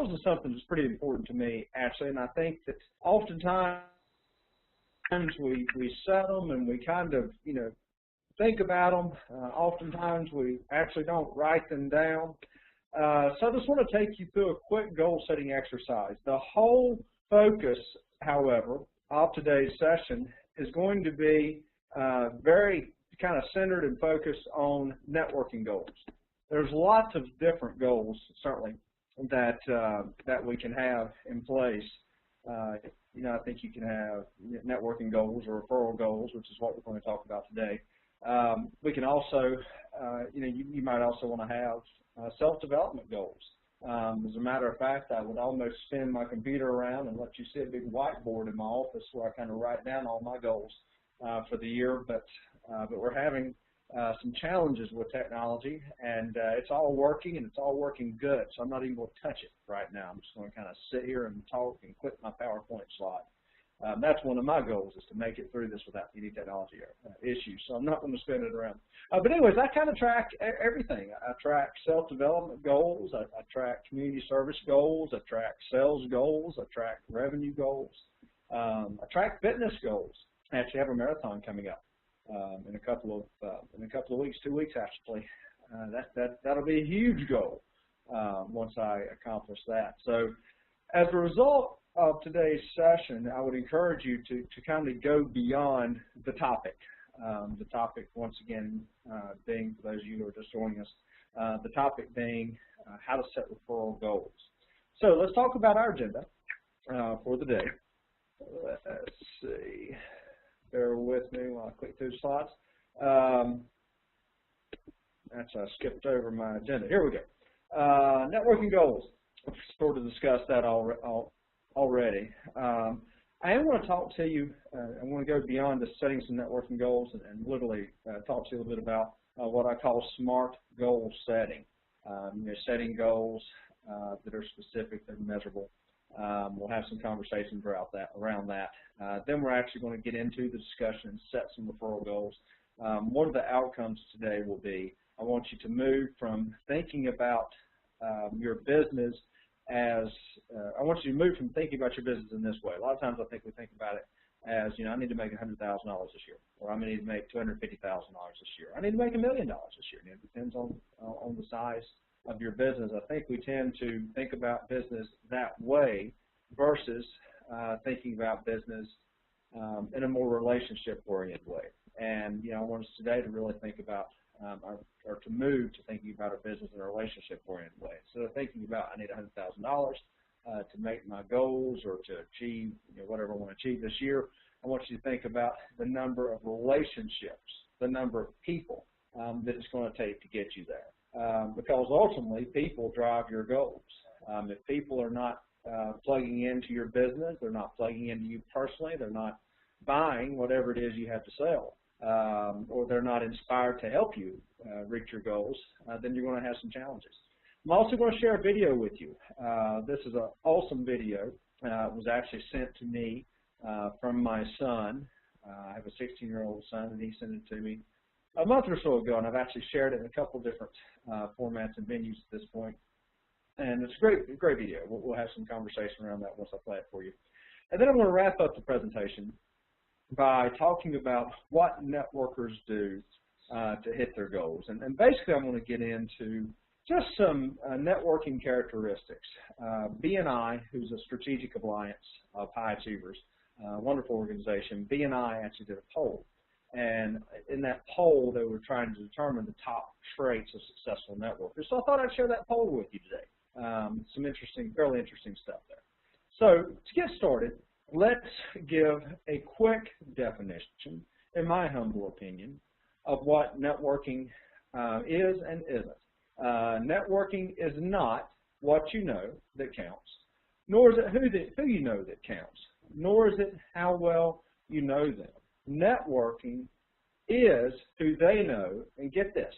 goals is something that's pretty important to me, actually, and I think that oftentimes we set them and we kind of, think about them. Oftentimes we actually don't write them down. So I just want to take you through a quick goal-setting exercise. The whole focus, however, of today's session is going to be very kind of centered and focused on networking goals. There's lots of different goals, certainly, that we can have in place. I think you can have networking goals or referral goals, which is what we're going to talk about today. We can also, you might also want to have self-development goals. As a matter of fact, I would almost spin my computer around and let you see a big whiteboard in my office where I kind of write down all my goals for the year. But we're having some challenges with technology, and it's all working, and it's all working good. So I'm not even going to touch it right now. I'm just going to kind of sit here and talk and click my PowerPoint slide. That's one of my goals, is to make it through this without any technology issues. So I'm not going to spin it around. But anyways, I kind of track everything. I track self-development goals. I track community service goals. I track sales goals. I track revenue goals. I track fitness goals. I actually have a marathon coming up in a couple of weeks, 2 weeks actually. That'll be a huge goal once I accomplish that. So as a result of today's session, I would encourage you to kind of go beyond the topic. The topic, once again, being, for those of you who are just joining us, the topic being how to set referral goals. So let's talk about our agenda for the day. Let's see. Bear with me while I click through the slides. Actually, I skipped over my agenda. Here we go. Networking goals. I've sort of discussed that already. I am going to talk to you, I want to go beyond just setting some networking goals and literally talk to you a little bit about what I call smart goal setting. Setting goals that are specific, that are measurable. We'll have some conversations around that. Then we're actually going to get into the discussion and set some referral goals. One of the outcomes today will be, I want you to move from thinking about your business as, I want you to move from thinking about your business in this way. A lot of times I think we think about it as, I need to make $100,000 this year, or I'm going to need to make $250,000 this year. I need to make $1 million this year. And it depends on the size of your business. I think we tend to think about business that way versus thinking about business in a more relationship-oriented way. And, I want us today to really think about or to move to thinking about our business in a relationship-oriented way. So thinking about, I need $100,000 to make my goals or to achieve whatever I want to achieve this year, I want you to think about the number of relationships, the number of people that it's going to take to get you there. Because ultimately, people drive your goals. If people are not plugging into your business, they're not plugging into you personally, they're not buying whatever it is you have to sell, or they're not inspired to help you reach your goals, then you're going to have some challenges. I'm also going to share a video with you. This is an awesome video. It was actually sent to me from my son. I have a 16-year-old son, and he sent it to me a month or so ago, and I've actually shared it in a couple different formats and venues at this point. And it's a great video. We'll have some conversation around that once I play it for you. And then I'm going to wrap up the presentation by talking about what networkers do to hit their goals. And basically, I'm going to get into just some networking characteristics. BNI, who's a strategic alliance of high achievers, wonderful organization, BNI actually did a poll. And in that poll, they were trying to determine the top traits of successful networkers. So I thought I'd share that poll with you today. Some fairly interesting stuff there. So to get started, let's give a quick definition, in my humble opinion, of what networking is and isn't. Networking is not what you know that counts, nor is it who you know that counts, nor is it how well you know them. Networking is who they know, and get this,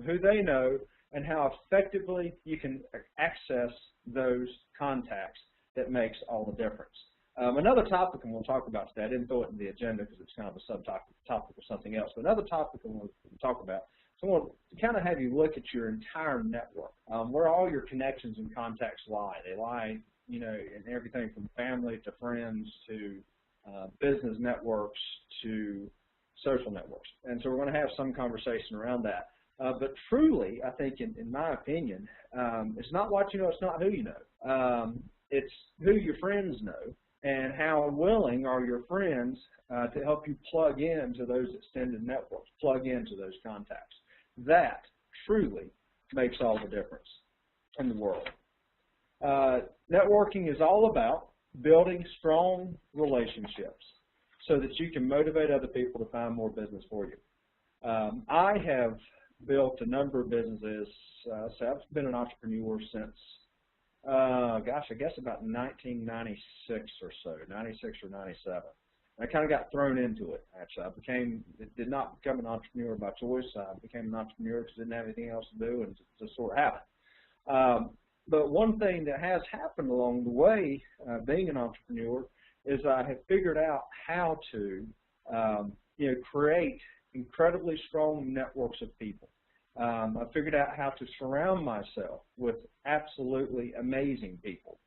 who they know and how effectively you can access those contacts that makes all the difference. Another topic we'll talk about today, I didn't throw it in the agenda because it's kind of a subtopic of something else, but another topic we'll talk about So I want to kind of have you look at your entire network, where all your connections and contacts lie. They lie, you know, in everything from family to friends to business networks to social networks. And so we're going to have some conversation around that. But truly, I think, in my opinion, it's not what you know, it's not who you know. It's who your friends know and how willing are your friends to help you plug into those extended networks, plug into those contacts. That truly makes all the difference in the world. Networking is all about building strong relationships so that you can motivate other people to find more business for you. I have built a number of businesses. So I've been an entrepreneur since, gosh, I guess about 1996 or so, 96 or 97. I kind of got thrown into it, actually. Did not become an entrepreneur by choice. I became an entrepreneur because I didn't have anything else to do, and just sort of happened. But one thing that has happened along the way, being an entrepreneur, is I have figured out how to, you know, create incredibly strong networks of people. I figured out how to surround myself with absolutely amazing people.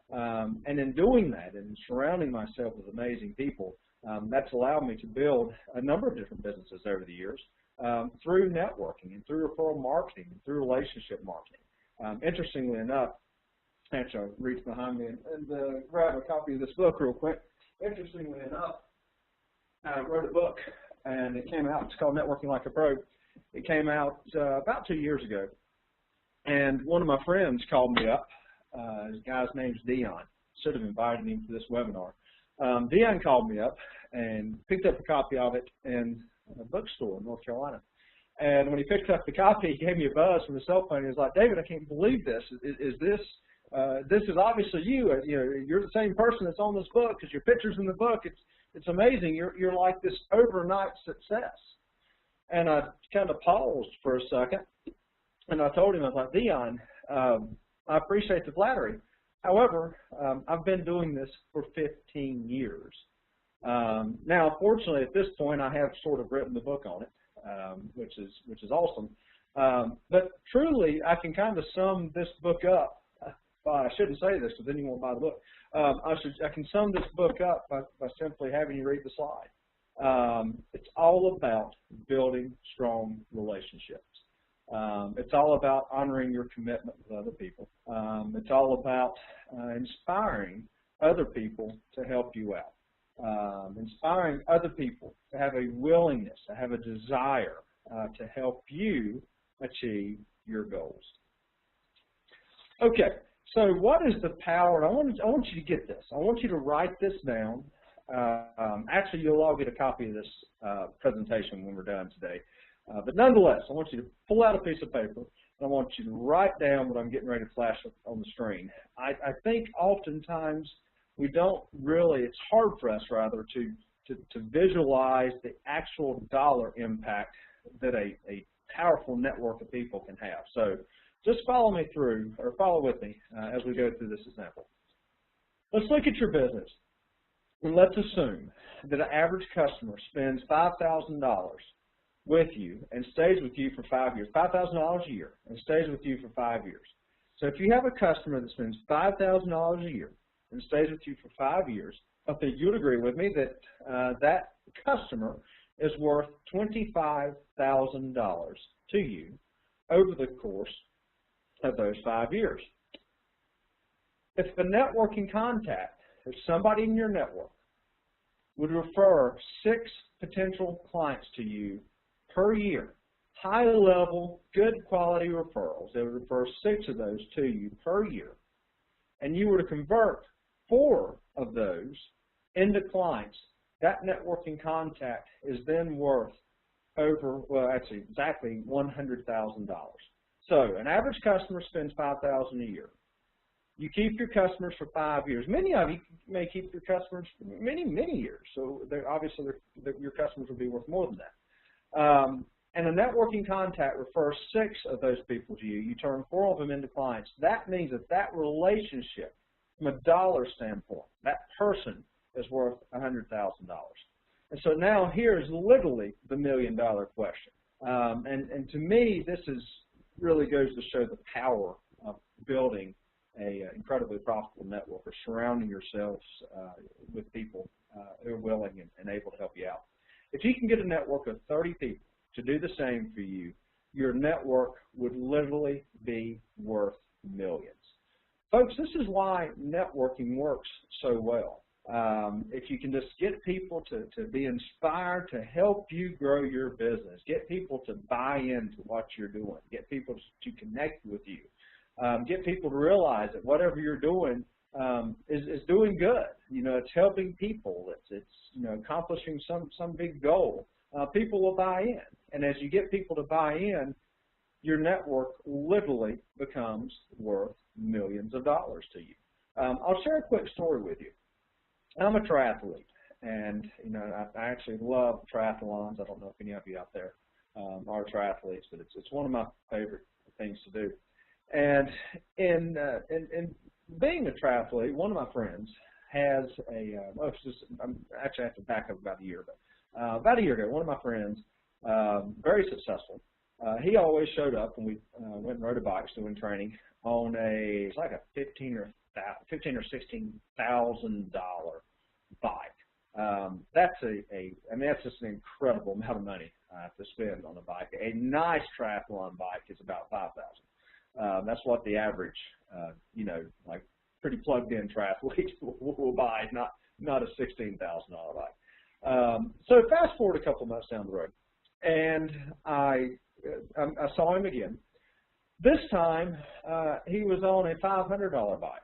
And in doing that, and surrounding myself with amazing people, that's allowed me to build a number of different businesses over the years through networking and through referral marketing and through relationship marketing. Interestingly enough, actually I'll reach behind me and grab a copy of this book real quick. Interestingly enough, I wrote a book, and it came out. It's called Networking Like a Pro. It came out about 2 years ago, and one of my friends called me up. His guy's name's Dion. Should have invited him to this webinar. Dion called me up and picked up a copy of it in a bookstore in North Carolina. And when he picked up the copy, he gave me a buzz from his cell phone. He was like, "David, I can't believe this. Is this is obviously you. You know, you're the same person that's on this book because your picture's in the book. It's amazing. You're like this overnight success." And I kind of paused for a second, and I told him, I was like, "Dion, I appreciate the flattery. However, I've been doing this for 15 years. Now, fortunately, at this point, I have sort of written the book on it, which is awesome. But truly, I can kind of sum this book up. Well, I shouldn't say this because then you won't buy the book. I can sum this book up by simply having you read the slide. It's all about building strong relationships. It's all about honoring your commitment with other people. It's all about inspiring other people to help you out. Inspiring other people to have a willingness, to have a desire to help you achieve your goals. Okay, so what is the power? I want you to get this. I want you to write this down. Actually, you'll all get a copy of this presentation when we're done today. But nonetheless, I want you to pull out a piece of paper, and I want you to write down what I'm getting ready to flash on the screen. I think oftentimes we don't really, it's hard for us, rather, to visualize the actual dollar impact that a powerful network of people can have. So just follow me through, or follow with me as we go through this example. Let's look at your business, and let's assume that an average customer spends $5,000 with you and stays with you for 5 years, $5,000 a year, and stays with you for 5 years. So if you have a customer that spends $5,000 a year and stays with you for 5 years, I think you'd agree with me that that customer is worth $25,000 to you over the course of those 5 years. If the networking contact, if somebody in your network would refer 6 potential clients to you per year, high-level, good quality referrals, they would refer 6 of those to you per year, and you were to convert 4 of those into clients, that networking contact is then worth over, well, actually exactly $100,000. So an average customer spends $5,000 a year. You keep your customers for 5 years. Many of you may keep your customers for many, many years. So obviously your customers will be worth more than that. And a networking contact refers 6 of those people to you. You turn 4 of them into clients. That means that that relationship, from a dollar standpoint, that person is worth $100,000. And so now here's literally the $1 million question. And to me, this is really goes to show the power of building a incredibly profitable network, or surrounding yourselves with people who are willing and able to help you out. If you can get a network of 30 people to do the same for you, your network would literally be worth millions. Folks, this is why networking works so well. If you can just get people to be inspired to help you grow your business, get people to buy into what you're doing, get people to connect with you, get people to realize that whatever you're doing is doing good. You know, it's helping people. It's you know, accomplishing some big goal. People will buy in, and as you get people to buy in, your network literally becomes worth millions of dollars to you. I'll share a quick story with you. I'm a triathlete, and you know, I actually love triathlons. I don't know if any of you out there are triathletes, but it's one of my favorite things to do. And in being a triathlete, one of my friends has a actually I have to back up about a year ago. About a year ago, one of my friends, very successful, he always showed up when we went and rode a bike doing training on it's like a $15,000 or $16,000 bike. That's I mean, that's just an incredible amount of money to spend on a bike. A nice triathlon bike is about $5,000. That's what the average, you know, like pretty plugged-in triathlete will buy, not a $16,000 bike. So fast forward a couple months down the road, and I saw him again. This time, he was on a $500 bike.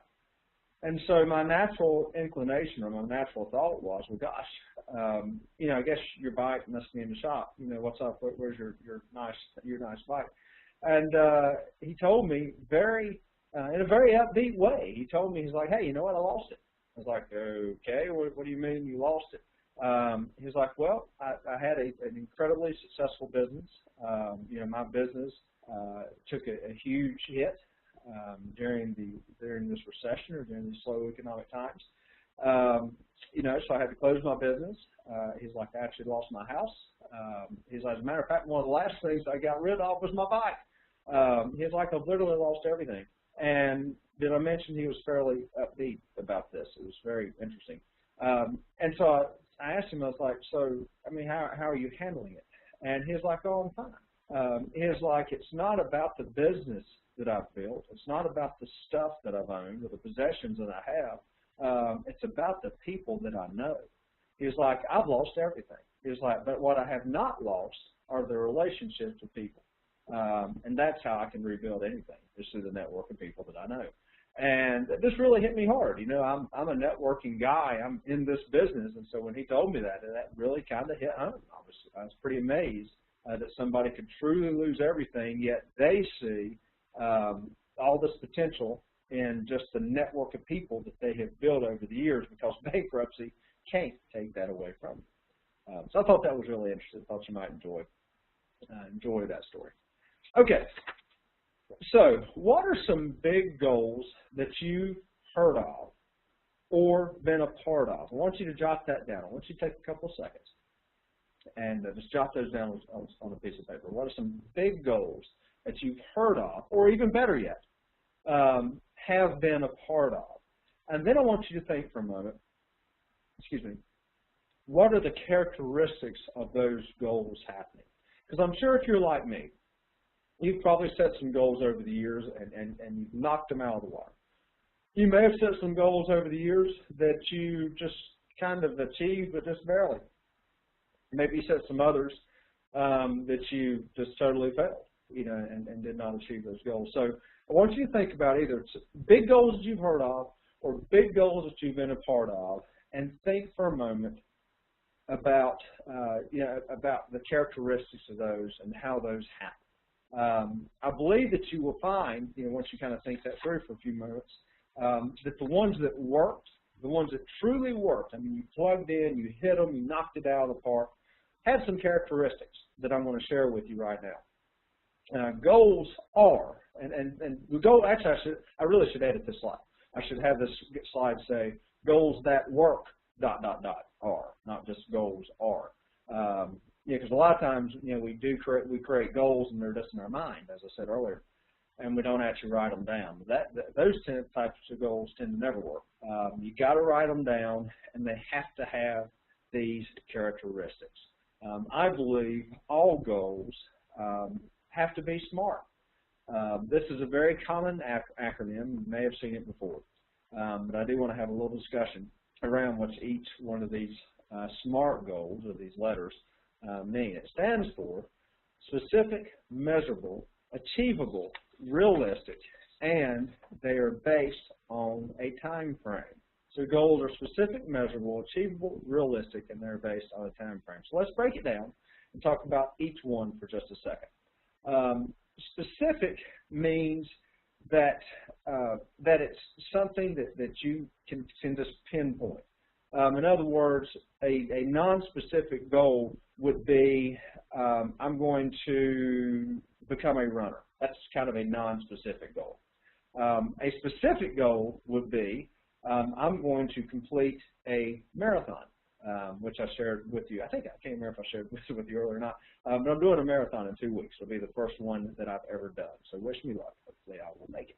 And so my natural inclination, or my natural thought was, well, gosh, you know, I guess your bike must be in the shop. You know, what's up? Where's your nice bike? And he told me in a very upbeat way. He told me, he's like, hey, you know what? I lost it. I was like, okay, what do you mean you lost it? He was like, well, I had an incredibly successful business. You know, my business took a huge hit during this recession, or during these slow economic times. You know, so I had to close my business. He's like, I actually lost my house. He's like, as a matter of fact, one of the last things I got rid of was my bike. He's like, I've literally lost everything. And did I mention he was fairly upbeat about this? It was very interesting. And so I asked him, I was like, so, I mean, how are you handling it? And he's like, oh, I'm fine. He's like, it's not about the business that I've built. It's not about the stuff that I've owned or the possessions that I have. It's about the people that I know. He's like, I've lost everything. He's like, but what I have not lost are the relationships with people. And that's how I can rebuild anything, is through the network of people that I know. And this really hit me hard. You know, I'm a networking guy. I'm in this business. And so when he told me that really kind of hit home. I was pretty amazed that somebody could truly lose everything, yet they see all this potential in just the network of people that they have built over the years, because bankruptcy can't take that away from them. So I thought that was really interesting. I thought you might enjoy that story. Okay, so what are some big goals that you've heard of or been a part of? I want you to jot that down. I want you to take a couple of seconds and just jot those down on a piece of paper. What are some big goals that you've heard of, or even better yet, have been a part of? And then I want you to think for a moment, what are the characteristics of those goals happening? Because I'm sure if you're like me, you've probably set some goals over the years and you've knocked them out of the water. You may have set some goals over the years that you just kind of achieved, but just barely. Maybe you set some others that you just totally failed, you know, and did not achieve those goals. So I want you to think about either big goals that you've heard of or big goals that you've been a part of, and think for a moment about about the characteristics of those and how those happen. I believe that you will find, you know, once you kind of think that through for a few moments, that the ones that worked, the ones that truly worked, I mean, you plugged in, you hit them, you knocked it out of the park, had some characteristics that I'm going to share with you right now. Goals are, and the goal, actually, I really should edit this slide. I should have this slide say, goals that work, ... are, not just goals are. because a lot of times, we create goals and they're just in our mind, as I said earlier, and we don't actually write them down. Those types of goals tend to never work. You got to write them down, and they have to have these characteristics. I believe all goals have to be SMART. This is a very common acronym. You may have seen it before, but I do want to have a little discussion around what each one of these SMART goals, or these letters, mean. It stands for specific, measurable, achievable, realistic, and they are based on a time frame. So goals are specific, measurable, achievable, realistic, and they're based on a time frame. So let's break it down and talk about each one for just a second. Specific means that it's something that you can just pinpoint. In other words, a non-specific goal would be, I'm going to become a runner. That's kind of a non-specific goal. A specific goal would be, I'm going to complete a marathon, which I shared with you. I can't remember if I shared this with you earlier or not, but I'm doing a marathon in 2 weeks. It'll be the first one that I've ever done. So wish me luck. Hopefully I will make it.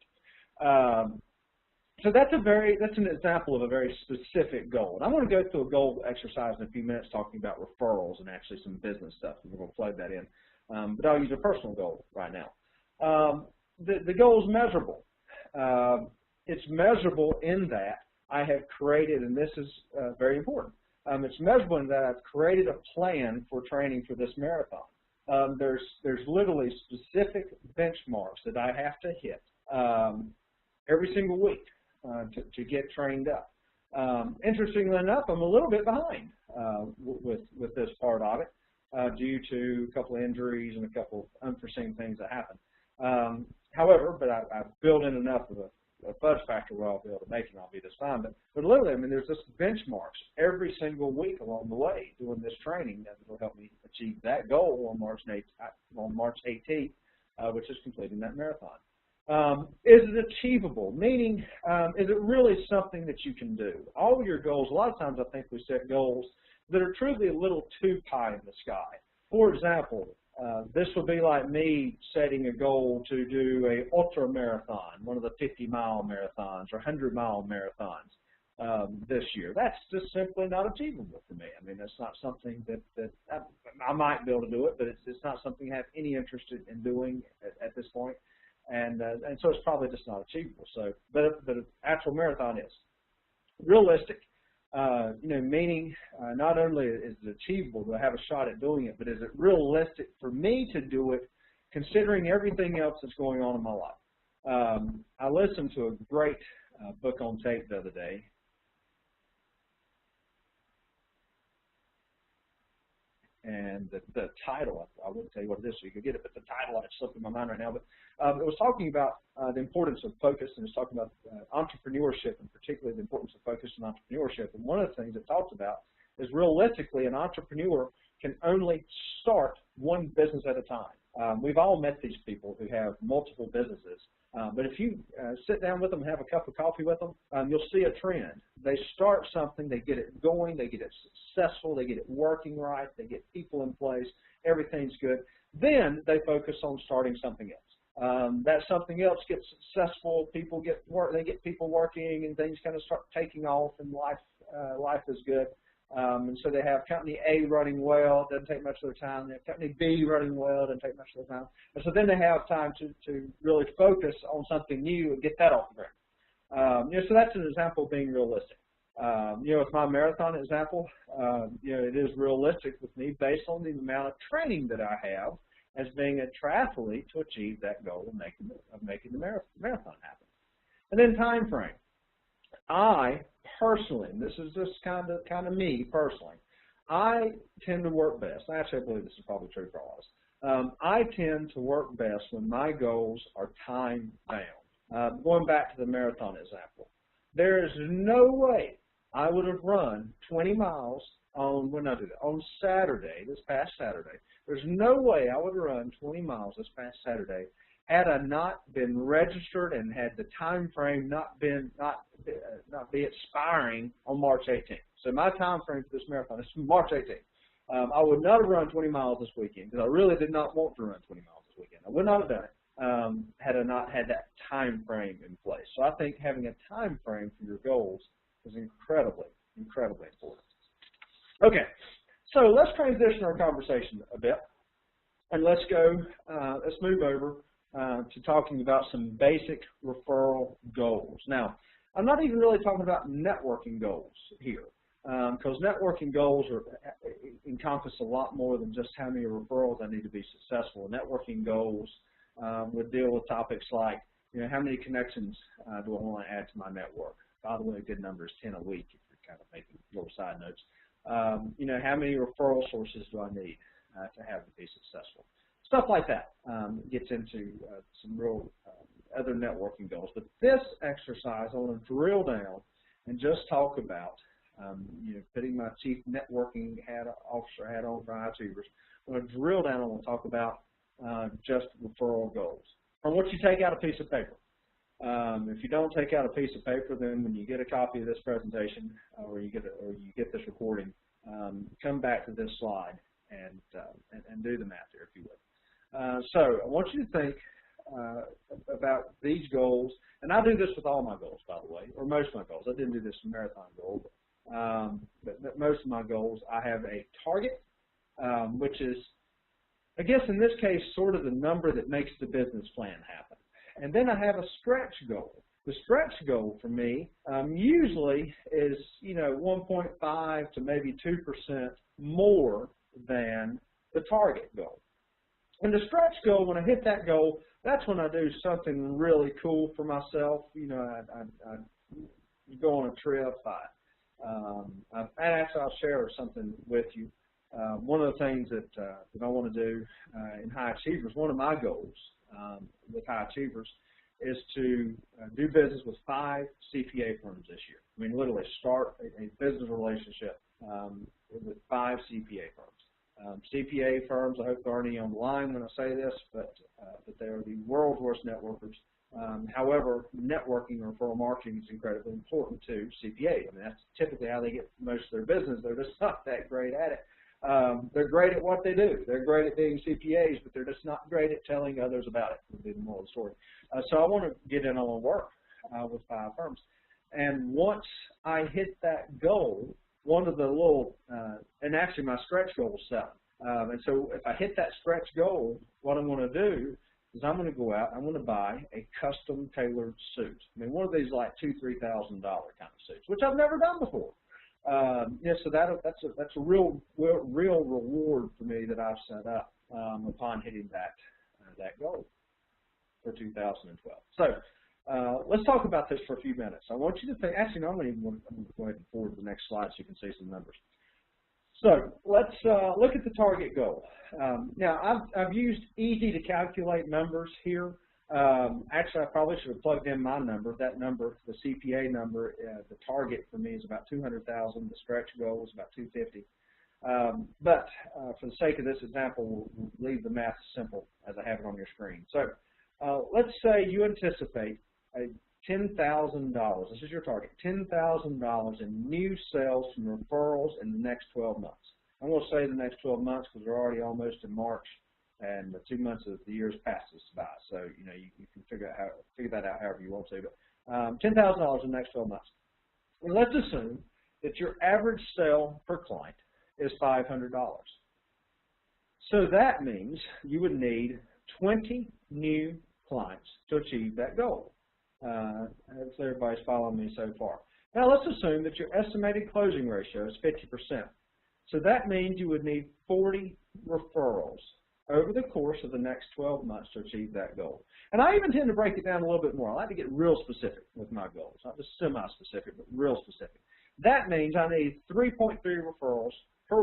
So that's an example of a very specific goal. And I'm going to go through a goal exercise in a few minutes talking about referrals and actually some business stuff. We're going to plug that in. But I'll use a personal goal right now. The goal is measurable. It's measurable in that I have created, and this is very important, it's measurable in that I've created a plan for training for this marathon. There's literally specific benchmarks that I have to hit every single week to get trained up. Interestingly enough, I'm a little bit behind with this part of it due to a couple of injuries and a couple of unforeseen things that happen. However, I've built in enough of a fudge factor where I'll be able to make it and I'll be just fine. But literally, I mean, there's just benchmarks every single week along the way doing this training that will help me achieve that goal on March 18th, which is completing that marathon. Is it achievable? Meaning, is it really something that you can do? All of your goals, a lot of times I think we set goals that are truly a little too pie in the sky. For example, this would be like me setting a goal to do a ultra marathon, one of the 50-mile marathons or 100-mile marathons this year. That's just simply not achievable for me. I mean, that's not something that I might be able to do it, but it's not something I have any interest in doing at this point. And so it's probably just not achievable. So, but an actual marathon is realistic. Meaning not only is it achievable to have a shot at doing it, but is it realistic for me to do it, considering everything else that's going on in my life? I listened to a great book on tape the other day. And the title, I wouldn't tell you what it is so you could get it, but the title, it's slipping my mind right now, but it was talking about the importance of focus, and it was talking about entrepreneurship, and particularly the importance of focus in entrepreneurship. And one of the things it talks about is realistically an entrepreneur can only start one business at a time. We've all met these people who have multiple businesses, but if you sit down with them and have a cup of coffee with them, you'll see a trend. They start something, they get it going, they get it successful, they get it working right, they get people in place, everything's good. Then they focus on starting something else. That something else gets successful, people get work, they get people working, and things kind of start taking off, and life is good. And so they have company A running well, it doesn't take much of their time. They have company B running well, it doesn't take much of their time. And so then they have time to really focus on something new and get that off the ground. So that's an example of being realistic. With my marathon example, it is realistic with me based on the amount of training that I have as being a triathlete to achieve that goal of making the marathon happen. And then time frame. I personally, and this is just kind of me personally, I tend to work best. Actually, I believe this is probably true for all of us. I tend to work best when my goals are time bound. Going back to the marathon example, there is no way I would have run 20 miles on Saturday, this past Saturday. There's no way I would run 20 miles this past Saturday had I not been registered and had the time frame not be expiring on March 18th. So my time frame for this marathon is March 18th. I would not have run 20 miles this weekend because I really did not want to run 20 miles this weekend. I would not have done it had I not had that time frame in place. So I think having a time frame for your goals is incredibly, incredibly important. Okay, so let's transition our conversation a bit, and let's move over to talking about some basic referral goals. Now, I'm not even really talking about networking goals here, because networking goals encompass a lot more than just how many referrals I need to be successful. Networking goals would deal with topics like, how many connections do I want to add to my network? By the way, a good number is 10 a week if you're kind of making little side notes. How many referral sources do I need to have to be successful? Stuff like that gets into some real other networking goals. But this exercise, I want to drill down and just talk about, putting my chief networking officer hat on for High Achievers. I want to drill down and I want to talk about just referral goals. From what you take out a piece of paper. If you don't take out a piece of paper, then when you get a copy of this presentation or you get this recording, come back to this slide and do the math here, if you would. So I want you to think about these goals, and I do this with all my goals, by the way, or most of my goals. I didn't do this marathon goal, but most of my goals, I have a target, which is, I guess in this case, sort of the number that makes the business plan happen. And then I have a stretch goal. The stretch goal for me usually is, 1.5 to maybe 2% more than the target goal. And the stretch goal, when I hit that goal, that's when I do something really cool for myself. I go on a trip. Actually, I'll share something with you. One of the things that I want to do in High Achievers, one of my goals with High Achievers is to do business with 5 CPA firms this year. I mean, literally start a business relationship with 5 CPA firms. CPA firms, I hope they're already on the line when I say this, but they are the world's worst networkers. However, networking or referral marketing is incredibly important to CPA. I mean, that's typically how they get most of their business. They're just not that great at it. They're great at what they do. They're great at being CPAs, but they're just not great at telling others about it, would be the moral of the story. So I want to get in on work with 5 firms. And once I hit that goal, one of the little, and actually my stretch goal is 7. And so if I hit that stretch goal, what I'm going to do is I'm going to go out, I'm going to buy a custom tailored suit. I mean, one of these like $2,000 to $3,000 kind of suits, which I've never done before. So that's a real reward for me that I've set up upon hitting that goal for 2012. So let's talk about this for a few minutes. I want you to think. Actually, no, I'm going to go ahead and forward to the next slide so you can see some numbers. So let's look at the target goal. Now I've used easy to calculate numbers here. Actually, I probably should have plugged in my number. That number, the CPA number, the target for me is about 200,000. The stretch goal is about 250. But for the sake of this example, we'll leave the math simple as I have it on your screen. So let's say you anticipate a $10,000. This is your target. $10,000 in new sales from referrals in the next 12 months. I'm going to say the next 12 months because we're already almost in March. And the 2 months of the year's passed us by, so you can figure that out however you want to. But $10,000 in the next 12 months. And let's assume that your average sale per client is $500. So that means you would need 20 new clients to achieve that goal. As everybody's following me so far. Now let's assume that your estimated closing ratio is 50%. So that means you would need 40 referrals over the course of the next 12 months to achieve that goal. And I even tend to break it down a little bit more. I like to get real specific with my goals, not just semi-specific, but real specific. That means I need 3.3 referrals per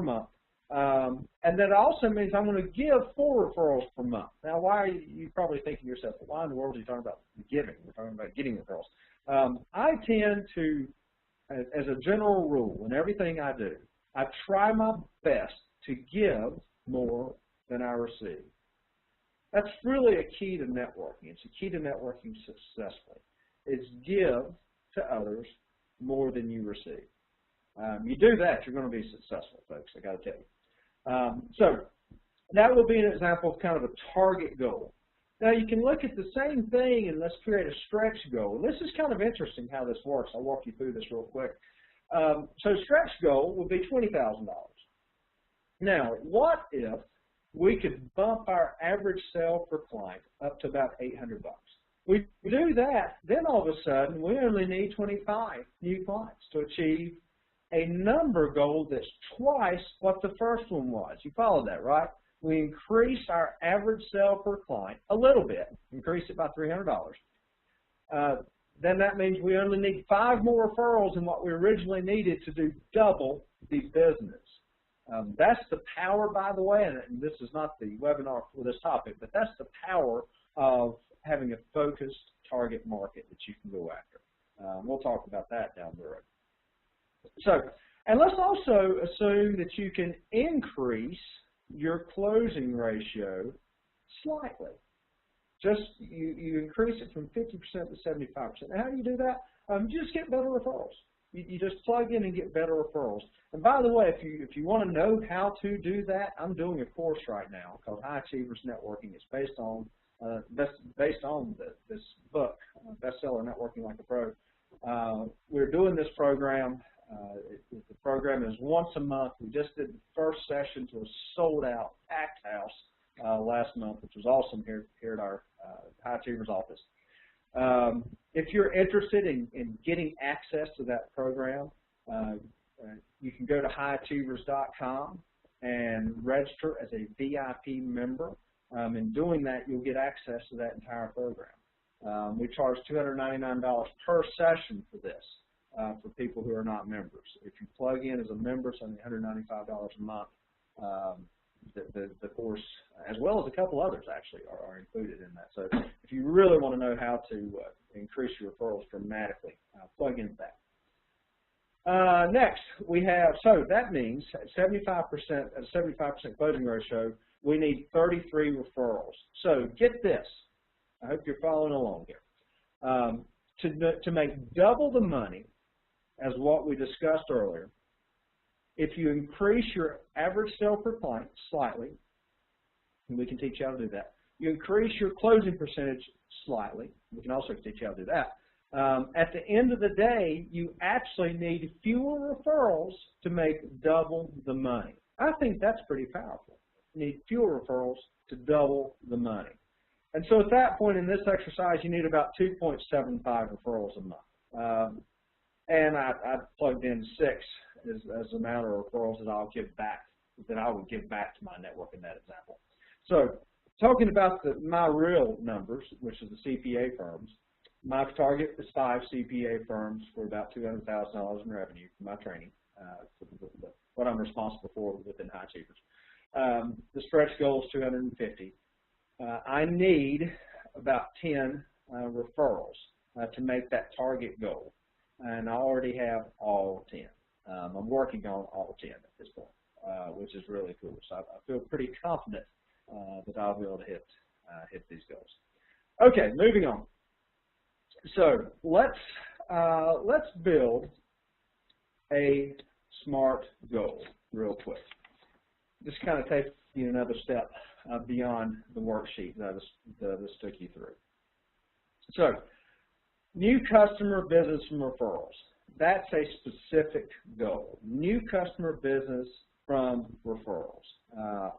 month. And that also means I'm going to give 4 referrals per month. Now, why are you probably thinking to yourself, well, why in the world are you talking about giving? We're talking about getting referrals. I tend to, as a general rule, in everything I do, I try my best to give more than I receive. That's really a key to networking. It's a key to networking successfully. It's give to others more than you receive. You do that, you're going to be successful, folks, I got to tell you. So that will be an example of kind of a target goal. Now you can look at the same thing and let's create a stretch goal. This is kind of interesting how this works. I'll walk you through this real quick. So stretch goal would be $20,000. Now, what if we could bump our average sale per client up to about $800? We do that, then all of a sudden we only need 25 new clients to achieve a number goal that's twice what the first one was. You followed that, right? We increase our average sale per client a little bit, increase it by $300. Then that means we only need 5 more referrals than what we originally needed to do double the business. That's the power, by the way, and this is not the webinar for this topic, but that's the power of having a focused target market that you can go after. We'll talk about that down the road. So, and let's also assume that you can increase your closing ratio slightly. Just you increase it from 50% to 75%. Now, how do you do that? You just get better referrals. You just plug in and get better referrals. And by the way, if you want to know how to do that, I'm doing a course right now called High Achievers Networking. It's based on this book, Bestseller Networking Like a Pro. We're doing this program. The program is once a month. We just did the first session to a sold-out, packed house last month, which was awesome here at our High Achievers office. If you're interested in getting access to that program, you can go to highachievers.com and register as a VIP member. In doing that, you'll get access to that entire program. We charge $299 per session for this. For people who are not members. If you plug in as a member, it's only $195 a month. The course, as well as a couple others actually, are included in that. So if you really want to know how to increase your referrals dramatically, plug into that. Next, we have, so that means at 75% closing ratio, we need 33 referrals. So get this. I hope you're following along here. To make double the money as what we discussed earlier, if you increase your average sale per client slightly, and we can teach you how to do that, you increase your closing percentage slightly, we can also teach you how to do that. At the end of the day, you actually need fewer referrals to make double the money. I think that's pretty powerful. You need fewer referrals to double the money. And so at that point in this exercise, you need about 2.75 referrals a month. And I plugged in 6 as the amount of referrals that I'll give back, that I would give back to my network in that example. So talking about my real numbers, which is the CPA firms, my target is 5 CPA firms for about $200,000 in revenue for my training, what I'm responsible for within High Achievers. The stretch goal is 250. I need about 10 referrals to make that target goal. And I already have all 10. I'm working on all 10 at this point, which is really cool. So I feel pretty confident that I'll be able to hit these goals. Okay, moving on. So let's build a SMART goal real quick. Just kind of take you another step beyond the worksheet that I just took you through. So, new customer business from referrals. That's a specific goal. New customer business from referrals.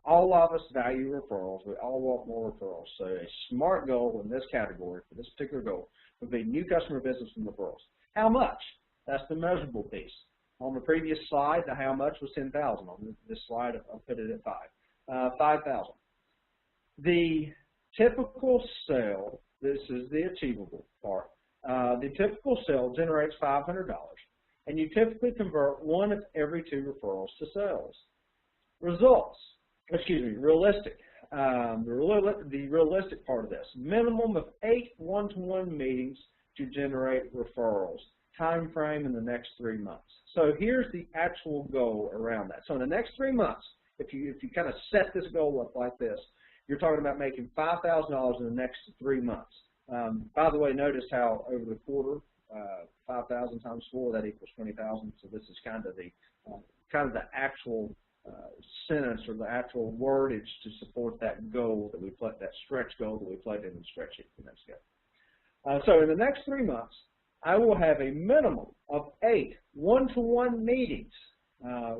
All of us value referrals. We all want more referrals. So a SMART goal in this category, for this particular goal, would be new customer business from referrals. How much? That's the measurable piece. On the previous slide, the how much was 10,000. On this slide, I'll put it at 5,000. The typical sale, this is the achievable part, the typical sale generates $500, and you typically convert 1 of every 2 referrals to sales. Results, realistic. The realistic part of this, minimum of 8 one-to-one meetings to generate referrals. Time frame in the next 3 months. So here's the actual goal around that. So in the next 3 months, if you kind of set this goal up like this, you're talking about making $5,000 in the next 3 months. By the way, notice how over the quarter, 5,000 5,000 times 4, that equals 20,000. So this is kind of the actual sentence or the actual wordage to support that goal that we put, that stretch goal that we plugged in the spreadsheet for next go. So in the next 3 months, I will have a minimum of 8 one-to-one meetings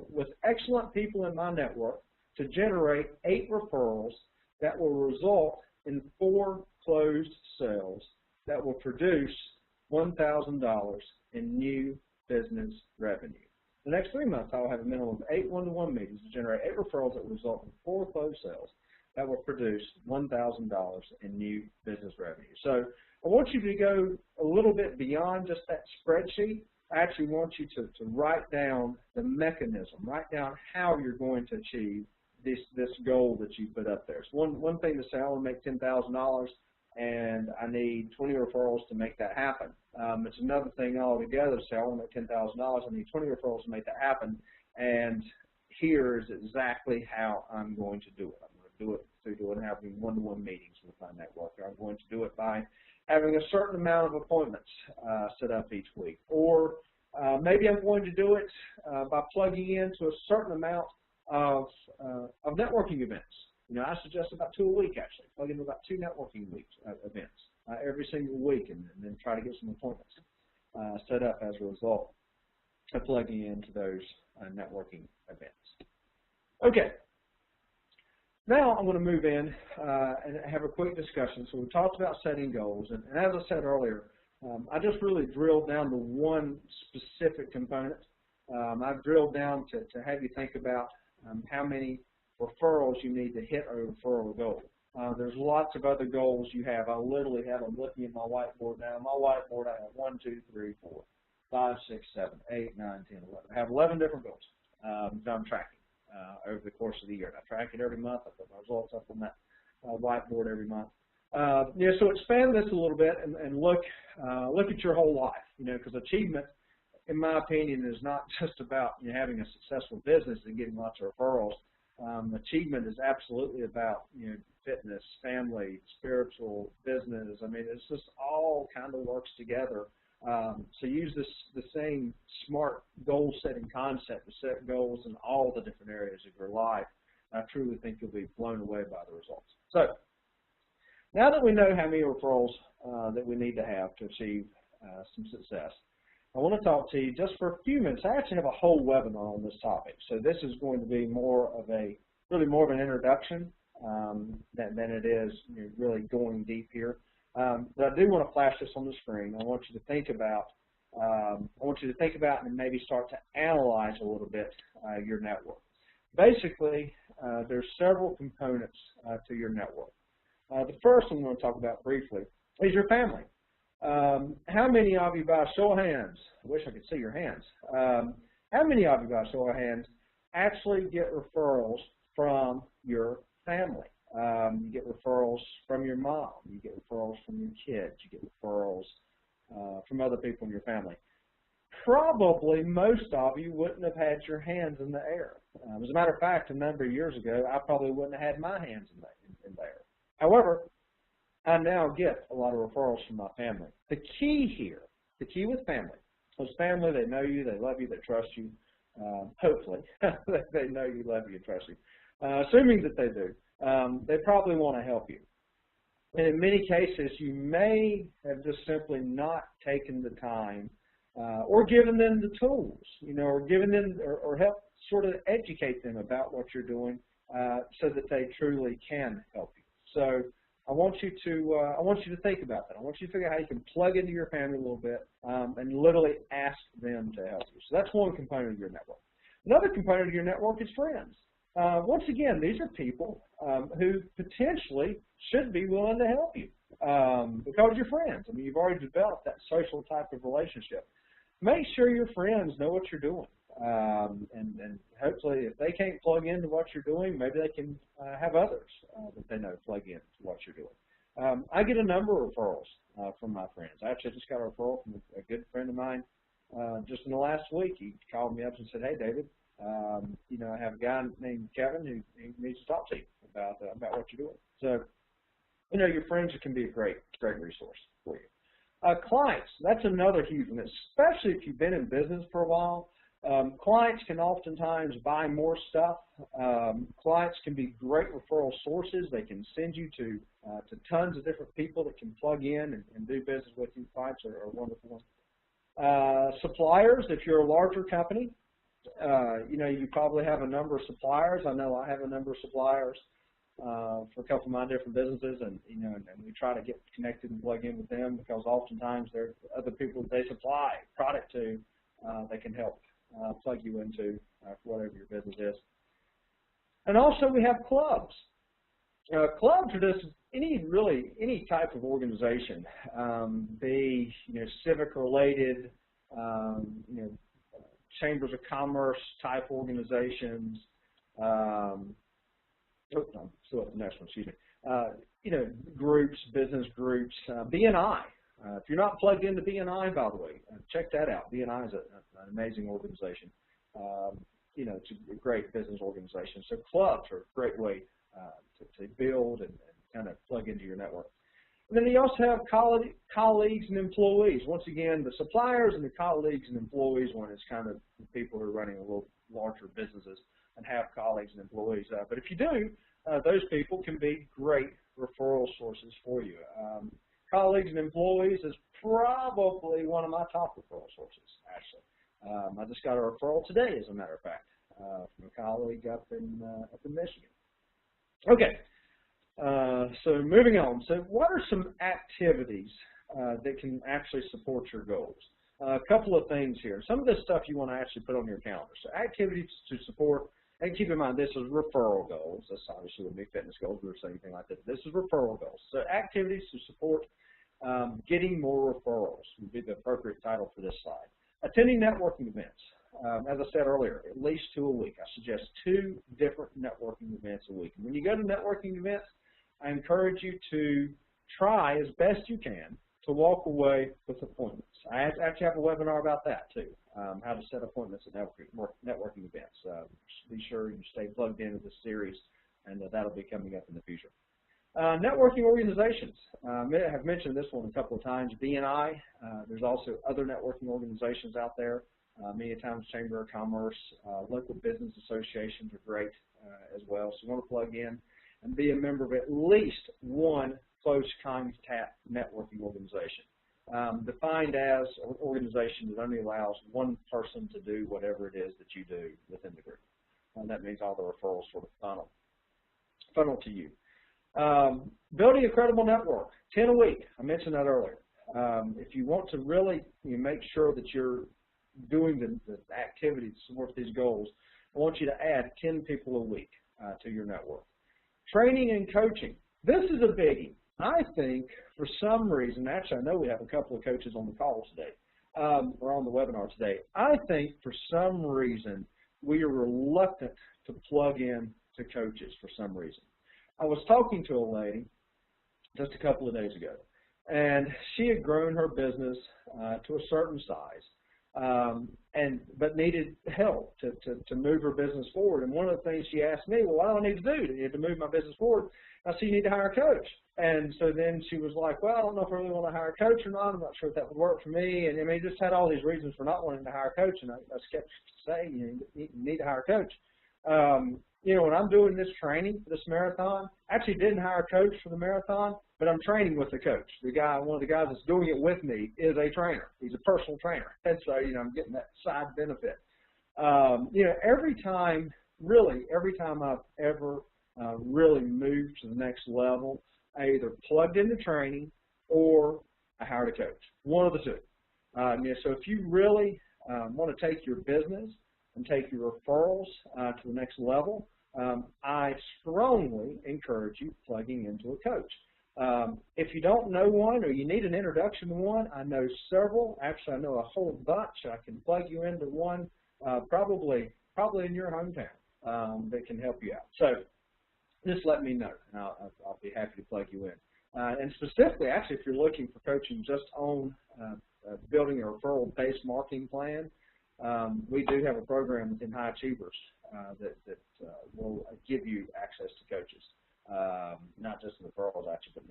with excellent people in my network to generate 8 referrals that will result in 4 closed sales that will produce $1,000 in new business revenue. The next 3 months, I will have a minimum of 8 one-to-one meetings to generate 8 referrals that will result in 4 closed sales that will produce $1,000 in new business revenue. So I want you to go a little bit beyond just that spreadsheet. I actually want you to write down the mechanism, write down how you're going to achieve this goal that you put up there. It's one thing to say, I want to make $10,000 and I need 20 referrals to make that happen. It's another thing altogether to say, I want to make $10,000, I need 20 referrals to make that happen, and here is exactly how I'm going to do it. I'm going to do it through having one-to-one meetings with my network. I'm going to do it by having a certain amount of appointments set up each week. Or maybe I'm going to do it by plugging into a certain amount of networking events. You know, I suggest about 2 a week, actually. Plug into about 2 networking events every single week, and then try to get some appointments set up as a result of plugging into those networking events. Okay. Now I'm going to move in and have a quick discussion. So we talked about setting goals, and as I said earlier, I just really drilled down to one specific component. I've drilled down to have you think about how many referrals you need to hit a referral goal. There's lots of other goals you have. I literally have them looking at my whiteboard now. My whiteboard, I have 1, 2, 3, 4, 5, 6, 7, 8, 9, 10, 11. I have 11 different goals that I'm tracking over the course of the year. And I track it every month. I put my results up on that whiteboard every month. So expand this a little bit and look at your whole life. You know, because achievement, in my opinion, is not just about having a successful business and getting lots of referrals. Achievement is absolutely about fitness, family, spiritual, business. I mean, it's just all kind of works together. So use the same SMART goal-setting concept to set goals in all the different areas of your life. I truly think you'll be blown away by the results. So now that we know how many referrals that we need to have to achieve some success, I want to talk to you just for a few minutes. I actually have a whole webinar on this topic, so this is going to be really more of an introduction than it is really going deep here. But I do want to flash this on the screen. I want you to think about. And maybe start to analyze a little bit your network. Basically, there's several components to your network. The first I'm going to talk about briefly is your family. How many of you, by a show of hands, I wish I could see your hands, how many of you, by a show of hands, actually get referrals from your family? You get referrals from your mom, you get referrals from your kids, you get referrals from other people in your family. Probably most of you wouldn't have had your hands in the air. As a matter of fact, a number of years ago, I probably wouldn't have had my hands in the air. However, I now get a lot of referrals from my family. The key here, the key with family, is family, they know you, they love you, they trust you. Hopefully, they know you, love you, and trust you. Assuming that they do, they probably want to help you. And in many cases, you may have just simply not taken the time or given them the tools, or given them or help sort of educate them about what you're doing so that they truly can help you. So I want you to think about that. I want you to figure out how you can plug into your family a little bit and literally ask them to help you. So that's one component of your network. Another component of your network is friends. Once again, these are people who potentially should be willing to help you because you're friends. I mean, you've already developed that social type of relationship. Make sure your friends know what you're doing. And hopefully, if they can't plug into what you're doing, maybe they can have others that they know plug into what you're doing. I get a number of referrals from my friends. I actually just got a referral from a good friend of mine just in the last week. He called me up and said, "Hey, David, I have a guy named Kevin who needs to talk to you about what you're doing." So, your friends can be a great resource for you. Clients, that's another huge one, especially if you've been in business for a while. Clients can oftentimes buy more stuff. Clients can be great referral sources. They can send you to tons of different people that can plug in and do business with you. Clients are wonderful. Suppliers, if you're a larger company, you probably have a number of suppliers. I know I have a number of suppliers for a couple of my different businesses, and we try to get connected and plug in with them because oftentimes there are other people that they supply product to that can help plug you into whatever your business is. And also we have clubs. Clubs are just any type of organization, be civic related, chambers of commerce type organizations. I'm still at the next one, excuse me. Groups, business groups, BNI. If you're not plugged into BNI, by the way, check that out. BNI is an amazing organization. It's a great business organization. So clubs are a great way to build and kind of plug into your network. And then you also have colleagues and employees. Once again, the suppliers and the colleagues and employees one is kind of the people who are running a little larger businesses and have colleagues and employees. But if you do, those people can be great referral sources for you. Colleagues and employees is probably one of my top referral sources, actually. I just got a referral today, as a matter of fact, from a colleague up in Michigan. Okay, so moving on. So what are some activities that can actually support your goals? A couple of things here. Some of this stuff you want to actually put on your calendar. So activities to support, and keep in mind this is referral goals. This obviously wouldn't be fitness goals or anything like that. This is referral goals. So activities to support getting more referrals would be the appropriate title for this slide. Attending networking events. As I said earlier, at least 2 a week. I suggest 2 different networking events a week. And when you go to networking events, I encourage you to try as best you can to walk away with appointments. I actually have a webinar about that too, how to set appointments at networking events. Be sure you stay plugged into this series, and that'll be coming up in the future. Networking organizations. I have mentioned this one a couple of times. BNI. There's also other networking organizations out there. Many times Chamber of Commerce, local business associations are great as well. So you want to plug in and be a member of at least one close contact networking organization. Defined as an organization that only allows one person to do whatever it is that you do within the group. And that means all the referrals sort of funnel to you. Building a credible network, 10 a week. I mentioned that earlier. If you want to really make sure that you're doing the activities to support these goals, I want you to add 10 people a week to your network. Training and coaching. This is a biggie. I think for some reason, actually I know we have a couple of coaches on the call today, or on the webinar today. I think for some reason we are reluctant to plug in to coaches for some reason. I was talking to a lady just a couple of days ago, and she had grown her business to a certain size, but needed help to move her business forward. And one of the things she asked me, well, what do I need to do to move my business forward? I said, you need to hire a coach. And so then she was like, well, I don't know if I really want to hire a coach or not. I'm not sure if that would work for me. And I mean, just had all these reasons for not wanting to hire a coach. And I kept saying, you need to hire a coach. When I'm doing this training for this marathon, I actually didn't hire a coach for the marathon, but I'm training with the coach. One of the guys that's doing it with me is a trainer. He's a personal trainer. And so, I'm getting that side benefit. Every time I've ever really moved to the next level, I either plugged into training or I hired a coach. One of the two. So if you really want to take your business and take your referrals to the next level, I strongly encourage you plugging into a coach. If you don't know one or you need an introduction to one, I know several. Actually, I know a whole bunch. I can plug you into one probably in your hometown that can help you out. So just let me know, and I'll be happy to plug you in. And specifically, actually, if you're looking for coaching just on building a referral-based marketing plan, we do have a program within High Achievers that will give you access to coaches, not just referrals, actually, but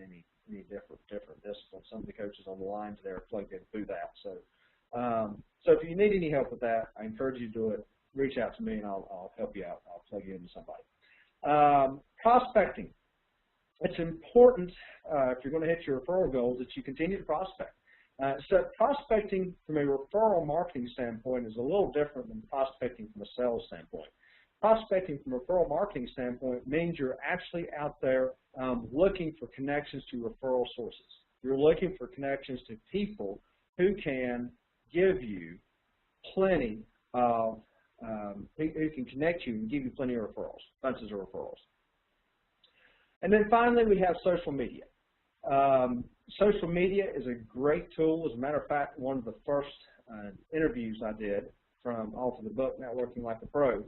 any different disciplines. Some of the coaches on the line today are plugged in through that. So, so if you need any help with that, I encourage you to do it. Reach out to me, and I'll help you out. I'll plug you into somebody. Prospecting. It's important if you're going to hit your referral goals that you continue to prospect. So prospecting from a referral marketing standpoint is a little different than prospecting from a sales standpoint. Prospecting from a referral marketing standpoint means you're actually out there looking for connections to referral sources. You're looking for connections to people who can give you plenty of, who can connect you and give you plenty of referrals, bunches of referrals. And then finally, we have social media. Social media is a great tool. As a matter of fact, one of the first interviews I did from off of the book, Networking Like a Pro,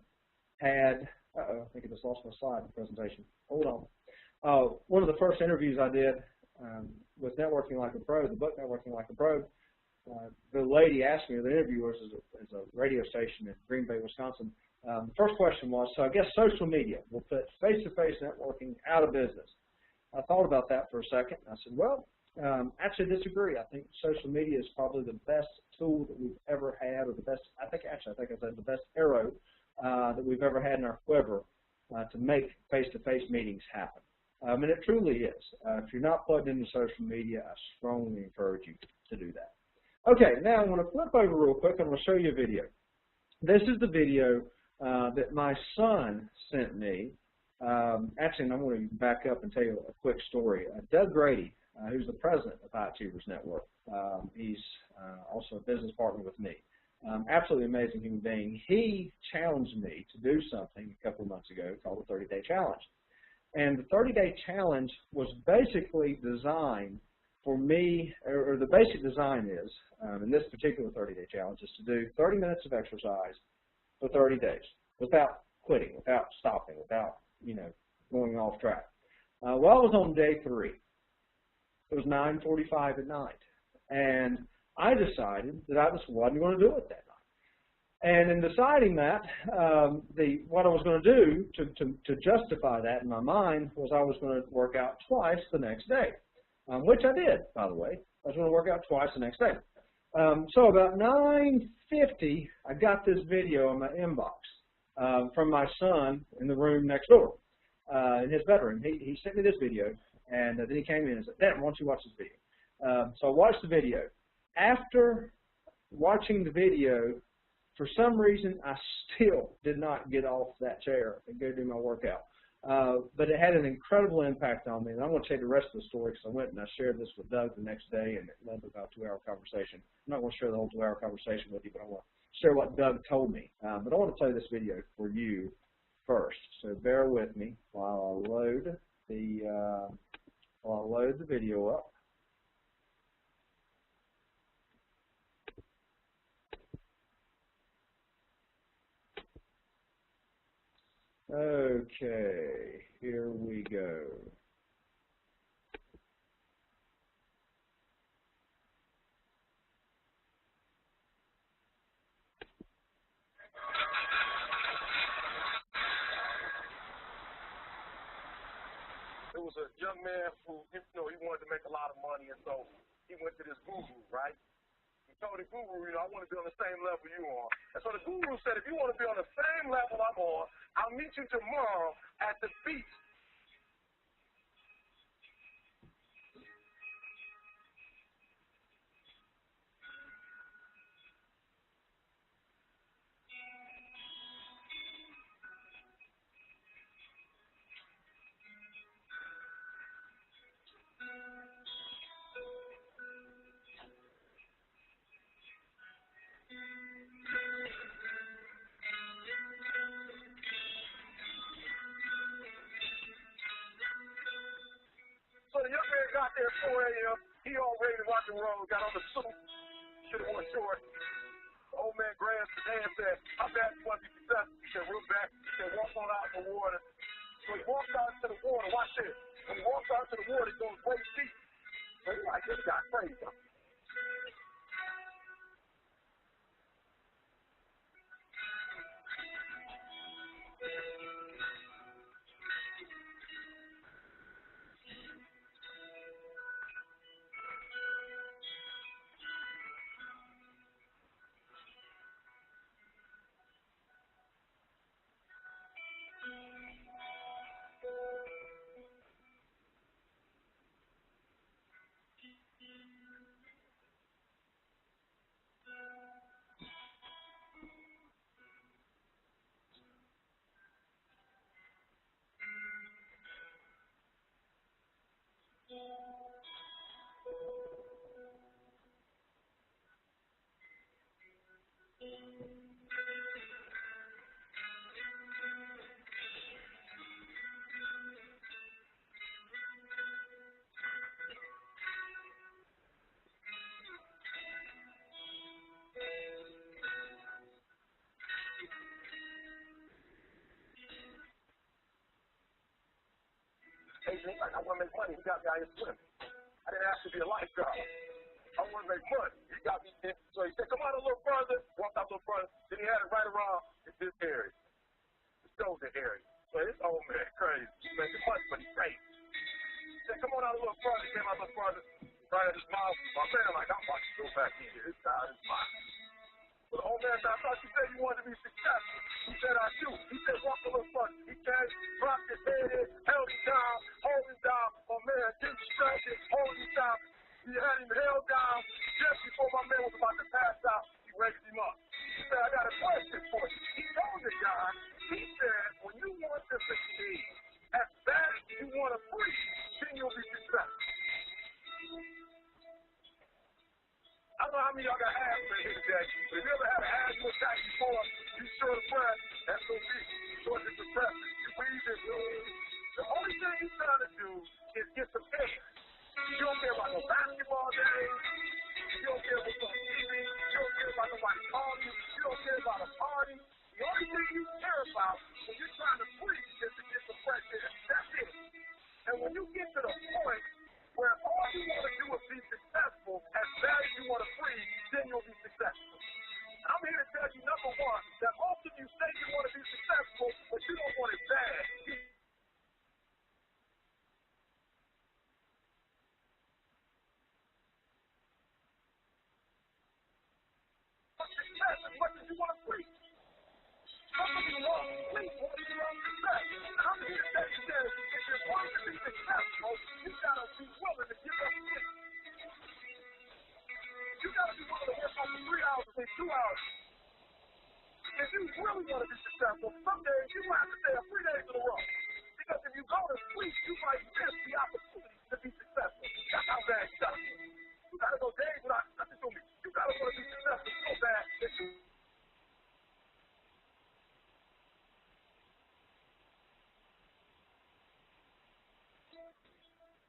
had, I think I just lost my slide in the presentation. Hold on. One of the first interviews I did with Networking Like a Pro, the book Networking Like a Pro, the lady asked me, the interviewer is a radio station in Green Bay, Wisconsin. The first question was, so I guess social media will put face-to-face networking out of business. I thought about that for a second. I said, well, actually disagree. I think social media is probably the best tool that we've ever had, or the best, I think I said the best arrow that we've ever had in our quiver to make face-to-face meetings happen. And it truly is. If you're not plugged into social media, I strongly encourage you to do that. Okay, now I'm going to flip over real quick and I'm going to show you a video. This is the video that my son sent me. Actually, I'm going to back up and tell you a quick story. Doug Grady, who's the president of High Achievers Network, he's also a business partner with me. Absolutely amazing human being. He challenged me to do something a couple of months ago called the 30-day challenge. And the 30-day challenge was basically designed for me, or the basic design is, in this particular 30-day challenge, is to do 30 minutes of exercise for 30 days without quitting, without stopping, without, going off track. Well, I was on day 3. It was 9:45 at night, and I decided that I just wasn't going to do it that night. And in deciding that, what I was going to do to justify that in my mind was I was going to work out twice the next day, which I did, by the way. I was going to work out twice the next day. So about 9:50, I got this video in my inbox from my son in the room next door, in his bedroom. He sent me this video, and then he came in and said, "Dad, why don't you watch this video?" So I watched the video. After watching the video, for some reason, I still did not get off that chair and go do my workout. But it had an incredible impact on me, and I'm going to tell you the rest of the story because I went and I shared this with Doug the next day, and it led to about a 2-hour conversation. I'm not going to share the whole 2-hour conversation with you, but I want to share what Doug told me. But I want to play this video for you first, so bear with me while I load the video up. Okay, here we go. There was a young man who, he wanted to make a lot of money, and so he went to this guru, right? He told the guru, I want to be on the same level you are. And so the guru said, if you want to be on the same level I'm on, I'll meet you tomorrow at the beach. So the young man got there at 4 a.m. He all ready to rock and roll, got on the suit, should have worn shorts. The old man grabs his hand and said, how bad you want to be successful? He said, real bad. He said, walk on out in the water. So he walks out into the water. Watch this. When he walks out into the water, he goes way deep. So he's like, this guy's crazy. Agent, I want to make money. He got me out here swimming. I didn't ask to be a lifeguard. I want to make money. He got me in. So he said, come on a little further. Walked out a little further. Then he had it right around in this area. The shoulder area. So this old man crazy. He's making money, but he's crazy. He said, come on out a little further. He came out a little further. Right at his mouth. My man like, I'm about to go back in here. This guy is mine. But the old man said, I thought you said you wanted to be successful. He said, I do. He said, walk a little further. He came, dropped his head in, held him down, hold him down. My man didn't stretch it, hold him down. He had him held down. Just before my man was about to pass out, he raised him up. He said, I got a question for you. He told the guy, he said, when you want to succeed, as bad as you want to preach, then you'll be successful. I don't know how many of y'all got asthma here today, but if you ever had an asthma attack before, you short of breath, that's going to be short of breath. You breathe in. The only thing you're trying to do is get some air. You don't care about no basketball games. You don't care about some TV. You don't care about nobody calling you. You don't care about a party. The only thing you care about when you're trying to preach is to get some fresh air. That's it. And when you get to the point where all you want to do is be successful, as bad as you want to preach, then you'll be successful. I'm here to tell you, number one, that often you say you want to be successful, but you don't want it bad. Success as much as you want to preach. Some of you want to preach, want to be success. I'm here to tell you that if you're going to be successful, you got to be willing to give up sleep. You got to be willing to work on for 3 hours and 2 hours. If you really want to be successful, some days you might have to stay up 3 days in a row. Because if you go to sleep, you might miss the opportunity to be successful. That's how bad you got to be. You got to go days without nothing to me. You got to want to be successful so bad that you.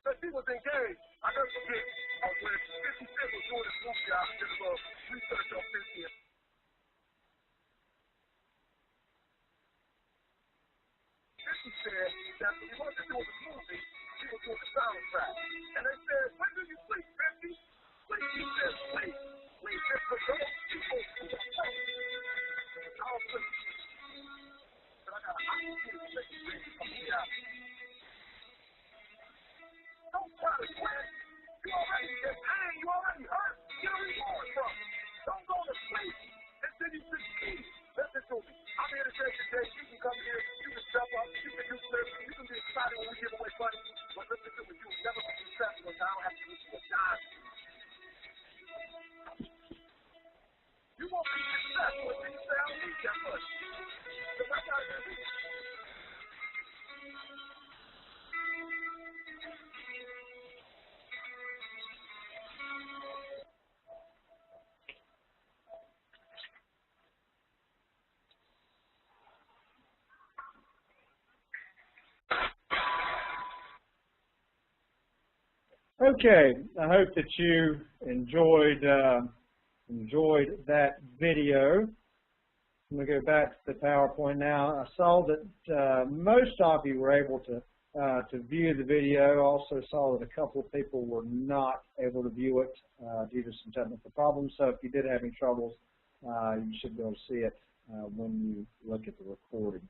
But she was engaged. I never forget. When 50 Cent was doing this movie out, this research on 50. 50 said that when he wanted to do this movie, he was doing the soundtrack. And they said, when do you sleep, 50? Sleep. He said, sleep. Sleep is for those people who are broke. I'll sleep. But I got a hot kid to make you sleep. Come here out. Don't try to quit. You already get pain. You already hurt. Get a reward from it. Don't go to sleep until you succeed. Listen to me. I'm here to say today, you can come here, you can step up, you can do flips, you can be excited when we give away money. But listen to me, you will never be successful. I don't have to give you a dime. You won't be successful until you say, I don't need that much. Because I got to do it. Okay, I hope that you enjoyed that video. I'm going to go back to the PowerPoint now. I saw that most of you were able to view the video. Also saw that a couple of people were not able to view it due to some technical problems. So if you did have any troubles, you should be able to see it when you look at the recording.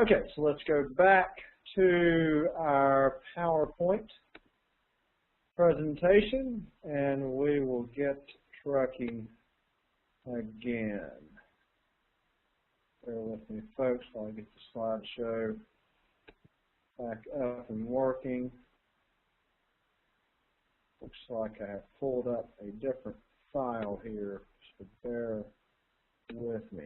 Okay, so let's go back to our PowerPoint presentation, and we will get trucking again. Bear with me, folks, while I get the slideshow back up and working. Looks like I have pulled up a different file here, so bear with me.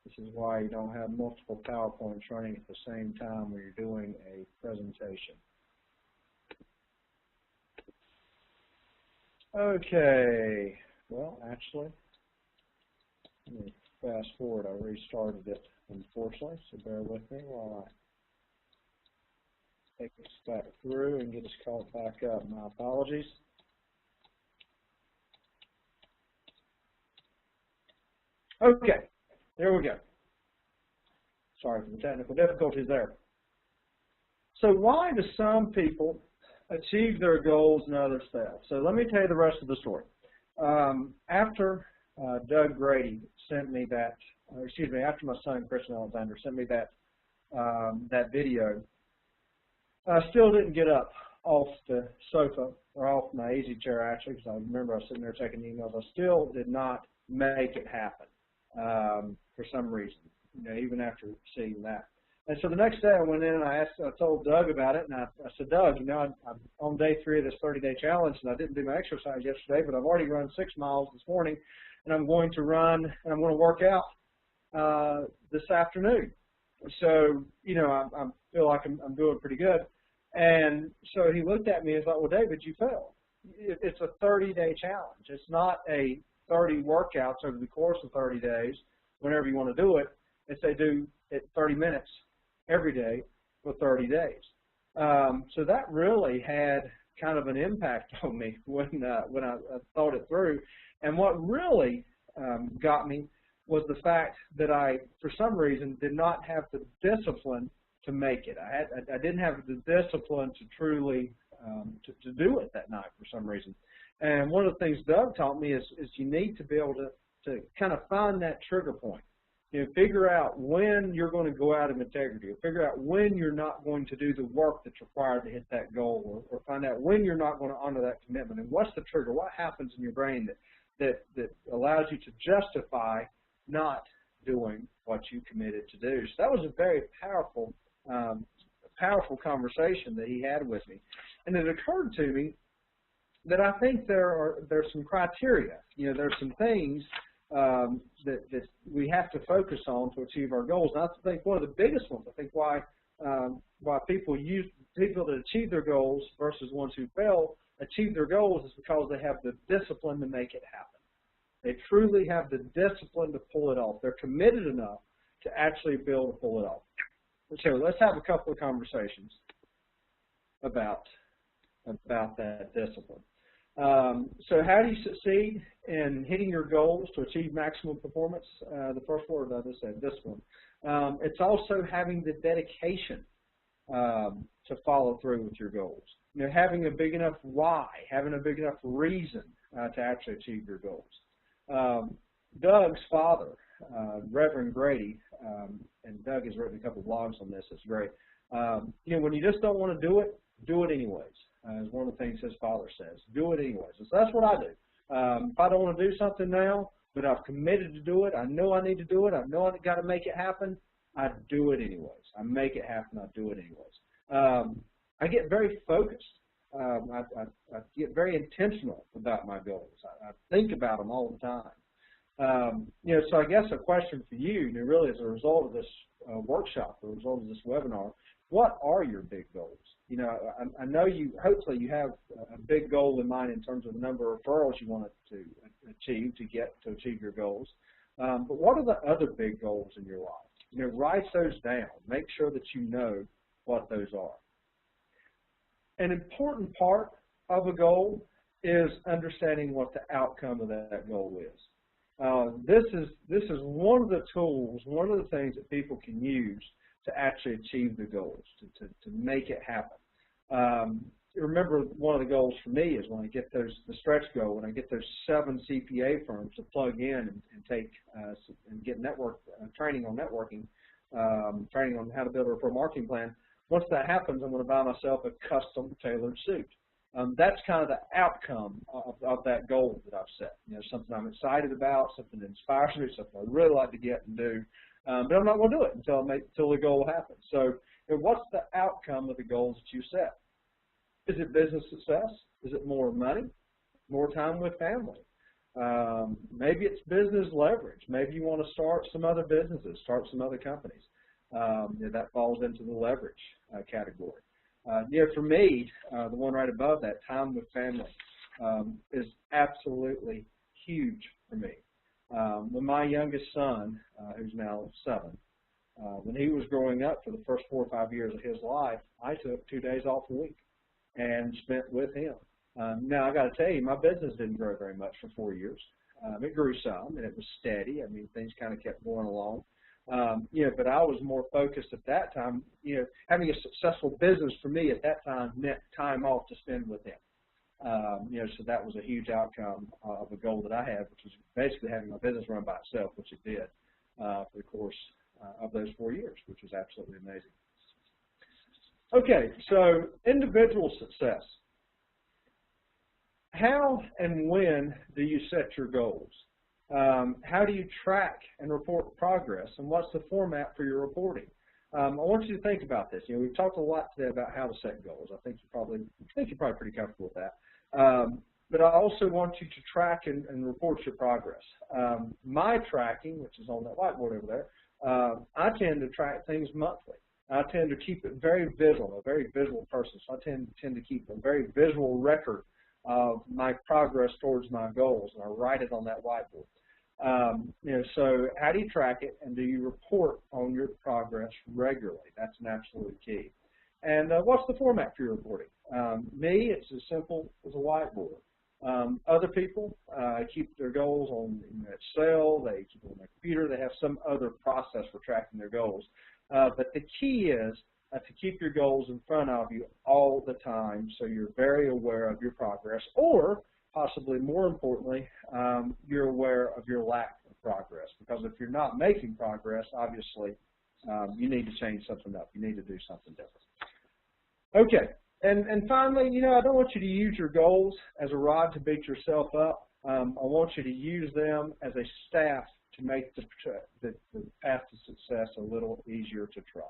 This is why you don't have multiple PowerPoints running at the same time when you're doing a presentation. Okay, well, actually, Let me fast forward. I restarted it, unfortunately, so bear with me while I take this back through and get us caught back up. My apologies. Okay, there we go. Sorry for the technical difficulties there. So why do some people achieve their goals and others fail? So let me tell you the rest of the story. After Doug Grady sent me that, after my son Christian Alexander sent me that that video, I still didn't get up off the sofa or off my easy chair actually, because I remember I was sitting there checking emails. I still did not make it happen for some reason, even after seeing that. And so the next day I went in and I told Doug about it, and I said, Doug, I'm on day 3 of this 30-day challenge, and I didn't do my exercise yesterday, but I've already run 6 miles this morning, and I'm going to run, and I'm going to work out this afternoon. So, I feel like I'm doing pretty good. And so he looked at me and thought, well, David, you failed. It's a 30-day challenge. It's not a 30 workouts over the course of 30 days, whenever you want to do it. It's they do it 30 minutes every day for 30 days. So that really had kind of an impact on me when I thought it through. And what really got me was the fact that I, for some reason, did not have the discipline to make it. I didn't have the discipline to truly to do it that night for some reason. And one of the things Doug taught me is you need to be able to kind of find that trigger point. Figure out when you're going to go out of integrity, or figure out when you're not going to do the work that's required to hit that goal, or find out when you're not going to honor that commitment. And what's the trigger? What happens in your brain that allows you to justify not doing what you committed to do? So that was a very powerful conversation that he had with me. And it occurred to me that I think there's some criteria. There's some things that we have to focus on to achieve our goals. And I think one of the biggest ones, I think why people that achieve their goals versus ones who fail achieve their goals is because they have the discipline to make it happen. They truly have the discipline to pull it off. They're committed enough to actually be able to pull it off. So let's have a couple of conversations about that discipline. So how do you succeed in hitting your goals to achieve maximum performance? The first word I just said, discipline. It's also having the dedication to follow through with your goals. Having a big enough why, having a big enough reason to actually achieve your goals. Doug's father, Reverend Grady, and Doug has written a couple of blogs on this. It's great. When you just don't want to do it anyways. Is one of the things his father says. Do it anyways. So that's what I do. If I don't want to do something now, but I've committed to do it, I know I need to do it, I know I've got to make it happen, I do it anyways. I make it happen, I do it anyways. I get very focused. I get very intentional about my goals. I think about them all the time. So I guess a question for you, really as a result of this workshop, as a result of this webinar, what are your big goals? I know hopefully you have a big goal in mind in terms of the number of referrals you want to achieve to achieve your goals. But what are the other big goals in your life? Write those down. Make sure that you know what those are. An important part of a goal is understanding what the outcome of that goal is. This is one of the tools, one of the things that people can use to actually achieve the goals, to make it happen. Remember, one of the goals for me is when I get the stretch goal, when I get those 7 CPA firms to plug in and take and get network training on networking, training on how to build a referral marketing plan. Once that happens, I'm going to buy myself a custom tailored suit. That's kind of the outcome of that goal that I've set. Something I'm excited about, something that inspires me, something I really like to get and do. But I'm not going to do it until the goal happens. So what's the outcome of the goals that you set? Is it business success? Is it more money? More time with family? Maybe it's business leverage. Maybe you want to start some other businesses, start some other companies. That falls into the leverage category. For me, the one right above that, time with family, is absolutely huge for me. When my youngest son, who's now 7, when he was growing up for the first 4 or 5 years of his life, I took 2 days off a week and spent with him. Now, I got to tell you, my business didn't grow very much for 4 years. It grew some, and it was steady. I mean, things kind of kept going along. But I was more focused at that time. Having a successful business for me at that time meant time off to spend with him. So that was a huge outcome of a goal that I had, which was basically having my business run by itself, which it did for the course of those 4 years, which was absolutely amazing. Okay, so individual success. How and when do you set your goals? How do you track and report progress, and what's the format for your reporting? I want you to think about this. We've talked a lot today about how to set goals. I think you're probably pretty comfortable with that. But I also want you to track and report your progress. My tracking, which is on that whiteboard over there, I tend to track things monthly. I tend to keep it very visual. I'm a very visual person, so I tend to keep a very visual record of my progress towards my goals, and I write it on that whiteboard. So how do you track it, and do you report on your progress regularly? That's an absolute key. And what's the format for your reporting? Me, it's as simple as a whiteboard. Other people keep their goals on Excel, they keep them on their computer, they have some other process for tracking their goals. But the key is to keep your goals in front of you all the time so you're very aware of your progress, or possibly more importantly, you're aware of your lack of progress. Because if you're not making progress, obviously, you need to change something up. You need to do something different. Okay, and finally, I don't want you to use your goals as a rod to beat yourself up. I want you to use them as a staff to make the path to success a little easier to try.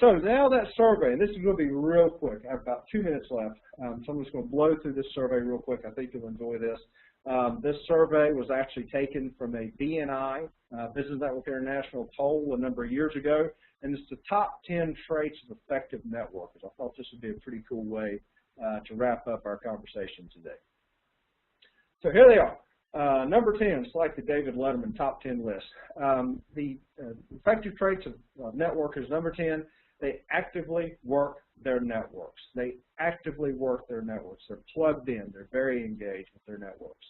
So now that survey, and this is going to be real quick. I have about 2 minutes left, so I'm just going to blow through this survey real quick. I think you'll enjoy this. This survey was actually taken from a BNI, Business Network International poll a number of years ago, and it's the top 10 traits of effective networkers. I thought this would be a pretty cool way to wrap up our conversation today. So here they are. Number 10, it's like the David Letterman top 10 list. The effective traits of networkers, number 10, they actively work their networks. They actively work their networks. They're plugged in. They're very engaged with their networks.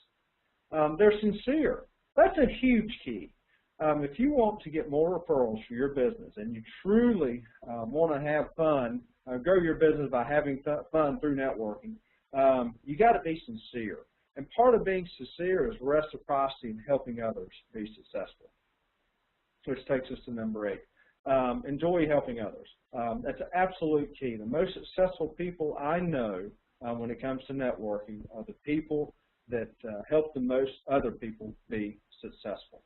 They're sincere. That's a huge key. If you want to get more referrals for your business and you truly want to have fun, grow your business by having fun through networking, you got to be sincere. And part of being sincere is reciprocity and helping others be successful, which takes us to number 8. Enjoy helping others. That's an absolute key. The most successful people I know when it comes to networking are the people that help the most other people be successful.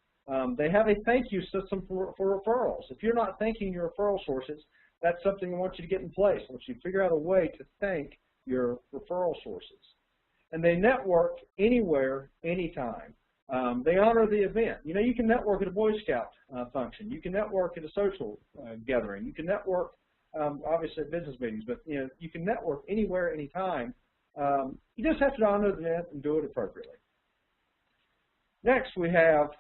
They have a thank you system for referrals. If you're not thanking your referral sources, that's something I want you to get in place. I want you to figure out a way to thank your referral sources. And they network anywhere, anytime. They honor the event. You can network at a Boy Scout function. You can network at a social gathering. You can network, obviously, at business meetings. But, you can network anywhere, anytime. You just have to honor the event and do it appropriately. Next, we have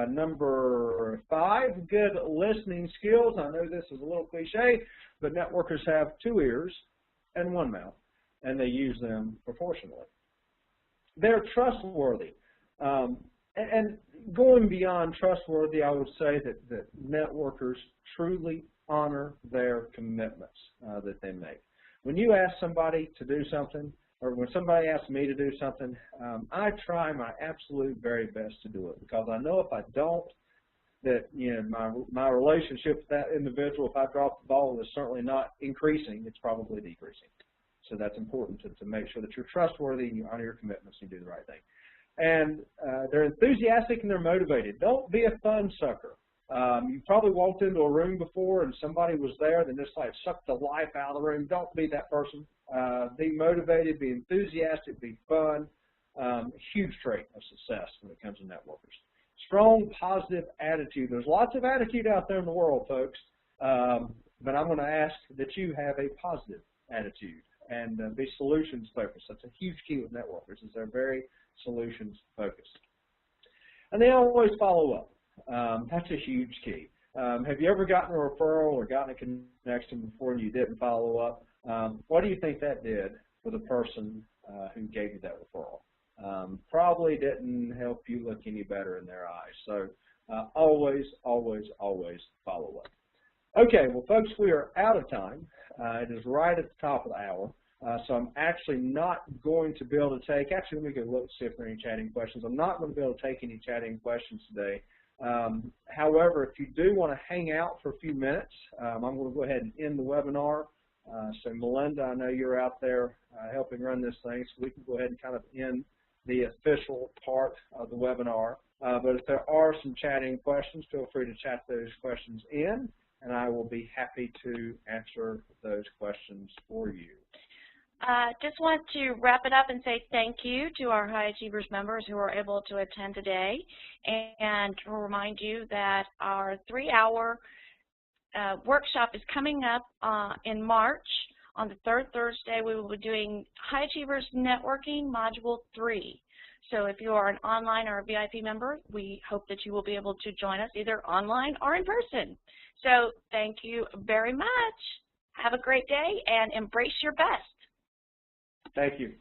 number 5, good listening skills. I know this is a little cliche, but networkers have 2 ears and 1 mouth, and they use them proportionally. They're trustworthy. And going beyond trustworthy, I would say that networkers truly honor their commitments that they make. When you ask somebody to do something, or when somebody asks me to do something, I try my absolute very best to do it, because I know if I don't, that my relationship with that individual, if I drop the ball, is certainly not increasing, it's probably decreasing. So that's important to make sure that you're trustworthy and you honor your commitments and you do the right thing. And they're enthusiastic and they're motivated. Don't be a fun sucker. You probably walked into a room before and somebody was there that just like sucked the life out of the room. Don't be that person. Be motivated, be enthusiastic, be fun. Huge trait of success when it comes to networkers. Strong, positive attitude. There's lots of attitude out there in the world, folks, but I'm going to ask that you have a positive attitude and be solutions focused. That's a huge key with networkers, is they're very solutions focused. and they always follow up. That's a huge key. Have you ever gotten a referral or gotten a connection before and you didn't follow up? What do you think that did for the person who gave you that referral? Probably didn't help you look any better in their eyes. So always, always, always follow up. Okay, well, folks, we are out of time. It is right at the top of the hour. So I'm actually not going to be able to take, actually let me go look, see if there are any chatting questions. I'm not going to be able to take any chatting questions today. However, if you do want to hang out for a few minutes, I'm going to go ahead and end the webinar. So Melinda, I know you're out there helping run this thing, so we can go ahead and kind of end the official part of the webinar. But if there are some chatting questions, feel free to chat those questions in, and I will be happy to answer those questions for you. Just want to wrap it up and say thank you to our High Achievers members who are able to attend today, and to remind you that our 3-hour workshop is coming up in March. On the 3rd Thursday, we will be doing High Achievers Networking Module 3. So if you are an online or a VIP member, we hope that you will be able to join us either online or in person. So thank you very much. Have a great day and embrace your best. Thank you.